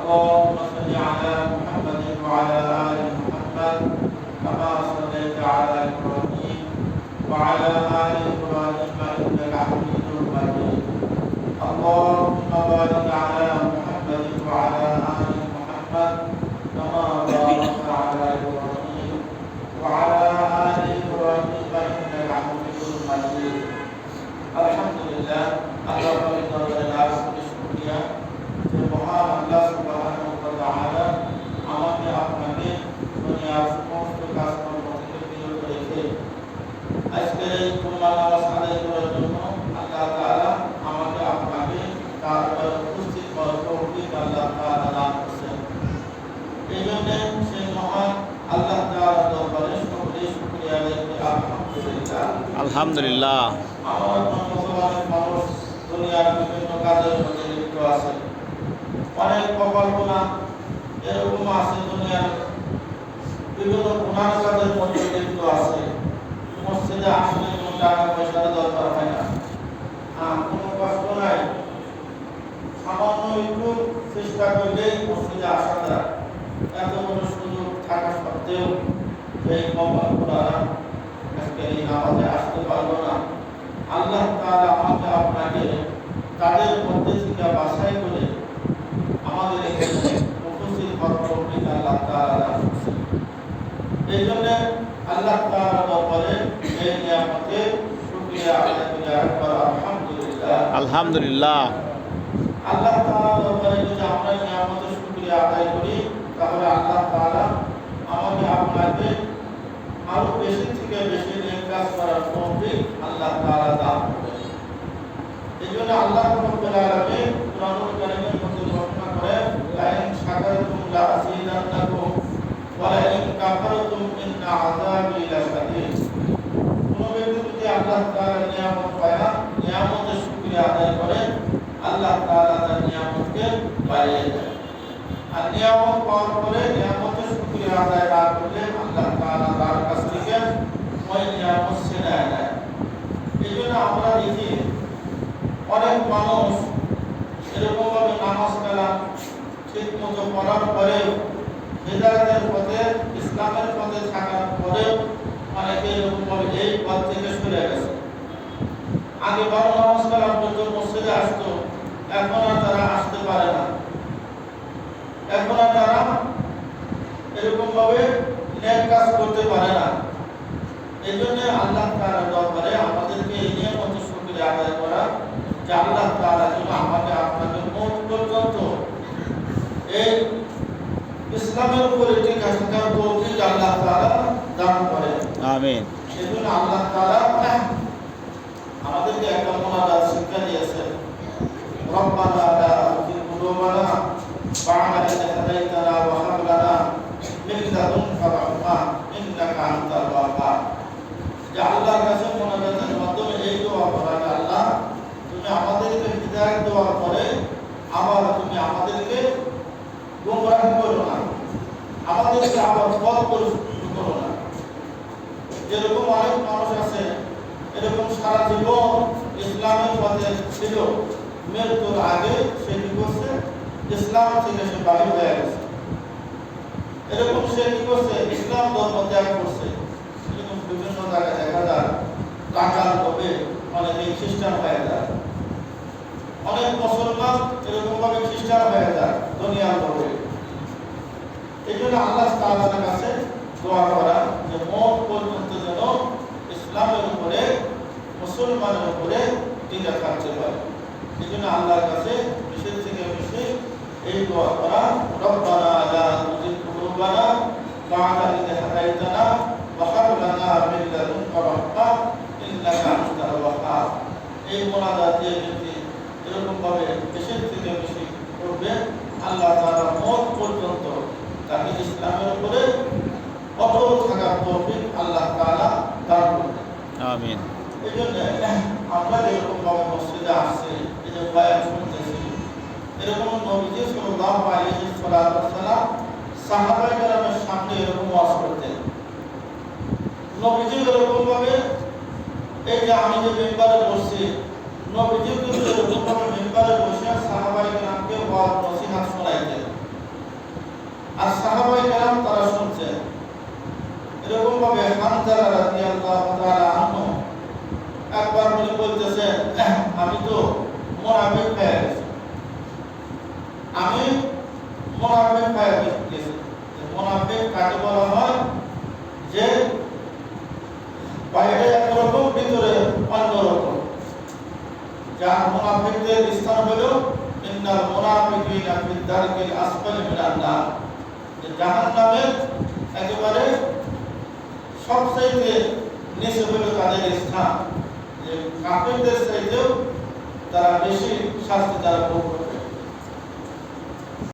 اللهم صل على محمد وعلى آل محمد كما صليت على إبراهيم وعلى آل إبراهيم إنك حميد مجيد اللهم بارك على محمد وعلى آل محمد كما باركت على إبراهيم وعلى آل إبراهيم إنك حميد مجيد الحمد لله الله শুকরিয়া যে মহান আল্লাহ সুবহানাহু ওয়া তাআলা আমাকে আপনাকে দুনিয়ার সমস্ত কাজকর্ম থেকে বিরত রেখে আজকের এই জুম্মা নামাজ আদায় করার জন্য আল্লাহ তাআলা আমাকে আপনাকে তার উপস্থিত হওয়ার তৌফিক আল্লাহ তাআলা দান করেছেন। এই জন্য সেই মহান আল্লাহ তাআলার দরবারে সকলেই শুকরিয়া আদায় করি আলহামদুলিল্লাহ। আলহামদুলিল্লাহ। আমার মুসলমান মানুষ দুনিয়ার বিভিন্ন কাজের মধ্যে লিপ্ত আছে, অনেক প্রকল্পনা এরকম আছে, দুনিয়ার বিভিন্ন গুনাহ কাজের মধ্যে লিপ্ত আছে। মসজিদে আসলে কোনো টাকা পয়সার দরকার হয় না, কোনো কষ্ট নাই, সামান্য একটু চেষ্টা করলেই মসজিদে আসা যায়। এত বড় সুযোগ থাকা সত্ত্বেও এই প্রকল্পনা আজকে এই নামাজে আসতে পারলো না। আল্লাহ তাআলা আমাকে আপনাকে তাদের মধ্যে থেকে বাছাই করে আমাদের এখানে উপস্থিত হওয়ার তৌফিক আল্লাহ তাআলা দান করেছেন। এই জন্য আল্লাহ তাআলার দরবারে এই নিয়ামতের শুকরিয়া আদায় করি একবার আলহামদুলিল্লাহ। আলহামদুলিল্লাহ। আল্লাহ তাআলার দরবারে যদি আমরা নিয়ামতের শুকরিয়া আদায় করি তাহলে আল্লাহ তাআলা আমাকে আপনাকে আরো বেশি থেকে বেশি নেক কাজ করার তৌফিক আল্লাহ তাআলা দান করবেন। এইজন্য আল্লাহ রাব্বুল আলামিন কুরআনুল কারীমের মধ্যে ঘোষণা করেন, লাইন শাকারতুম লাযীদান্নাকুম ওয়া লাইন কাফারতুম ইন্না আযাবি লাশাদীদ। কোন ব্যক্তি যদি আল্লাহ তাআলার নিয়ামত পায়, নিয়ামতের শুকরিয়া আদায় করে, আল্লাহ তাআলা তার নিয়ামতকে বাড়িয়ে দেন। আর নিয়ামত পাওয়ার পরে নিয়ামতের শুকরিয়া আদায় না করলে আল্লাহ তাআলা তার কাছ থেকে ওই নিয়ামত ছিনিয়ে নেয়। এই জন্য আমরা দেখি অনেক মানুষ এরকম ভাবে নামাজ কালাম ঠিক মতো পড়ার পরেও, হিদায়াতের পথে ইসলামের পথে থাকার পরেও অনেকে এরকম ভাবে এই পথ থেকে সরে গেছে। আগে বড় নামাজ কালাম পড়তো, মসজিদে আসতো, এখন আর তারা আসতে পারে না। এখন আর তারা এরকম ভাবে নেক কাজ করতে পারে না। এই জন্য আল্লাহ তাআলার দরবারে আমাদেরকে এই নিয়ামতের শুকরিয়া আদায় করা, যে আল্লাহ তাআলা যেন আমাকে আপনাকে মওত পর্যন্ত এই ইসলামের উপরে টিকে থাকার তৌফিক আল্লাহ তাআলা দান করেন। আমিন। এই জন্য আল্লাহ তাআলা আমাদেরকে একটা মুনাজাত শিক্ষা দিয়েছেন, রব্বানা লা তুযিগ কুলুবানা বা'দা ইয হাদাইতানা ওয়া হাব লানা মিন লাদুনকা রাহমাহ ইন্নাকা আনতাল ওয়াহ্হাব। যে আল্লাহর কাছে মুনাজাতের মাধ্যমে এই দোয়া করা, যে আল্লাহ তুমি আমাদেরকে হিদায়াত দেওয়ার পরে আবার তুমি আমাদেরকে গোমরাহ করো না, আমাদেরকে আবার পথভ্রষ্ট করো না। যেরকম অনেক মানুষ আছে এরকম সারা জীবন ইসলামের পথে ছিল, মৃত্যুর আগে সে কি করছে, ইসলাম থেকে সে বাহির হয়ে গেছে। এরকম সে কি করছে, ইসলাম ধর্ম ত্যাগ করছে। এরকম বিভিন্ন জায়গায় দেখা যায়, টাকার লোভে অনেকে খ্রিস্টান হয়ে যায়, অনেক মুসলমান এরকম ভাবে খ্রিস্টান হয়ে যায় দুনিয়ার লোভে। এই জন্য আল্লাহ তাআলার কাছে দোয়া করা, যে মওত পর্যন্ত যেন ইসলামের উপরে, মুসলমানের উপরে টিকে থাকতে পারে। এই জন্য আল্লাহর কাছে বেশি থেকে বেশি এই দোয়া করা, রব্বানা লা তুযিগ কুলুবানা বা'দা ইয হাদাইতানা ওয়া হাব লানা মিন লাদুনকা রাহমাহ ইন্নাকা আনতাল ওয়াহ্হাব। এই মুনাজাত দিয়ে ব্যক্তি এরকম ভাবে বেশি থেকে বেশি করবে, আল্লাহ তাআলা মওত পর্যন্ত তাকে ইসলামের উপরে অটল থাকার তৌফিক আল্লাহ তাআলা দান করবেন। আমিন। এই জন্য আমরা যেরকম ভাবে মসজিদে আসছি, এই যে বয়ান শুনতেছি, এরকম নবীজি সাল্লাল্লাহু আলাইহি ওয়াসাল্লাম সাহাবায়ে কেরামের সামনে এরকম ওয়াজ করতেন। নবীজি এরকম ভাবে, এই যে আমি যে মিম্বারে বসছি, নবীজি কিন্তু এরকম ভাবে মিম্বারে বসে সাহাবায়ে কেরামকে ওয়াজ নসিহত শোনাইতেন। আমি তো মুনাফিক হয়ে গেছি, আমি মুনাফিক হয়ে গেছি। মুনাফিক কাকে বলা হয়? যে বাইরে একরকম ভিতরে অন্যরকম। যার মুনাফিকদের স্থান হলো ইন্নাল মুনাফিকিনা ফি দারকিল আসফালি মিনান নার, যে জাহান্নামের একেবারে সবচাইতে নিচে হলো তাদের স্থান। যে কাফিরদের চাইতেও তারা বেশি শাস্তি তারা ভোগ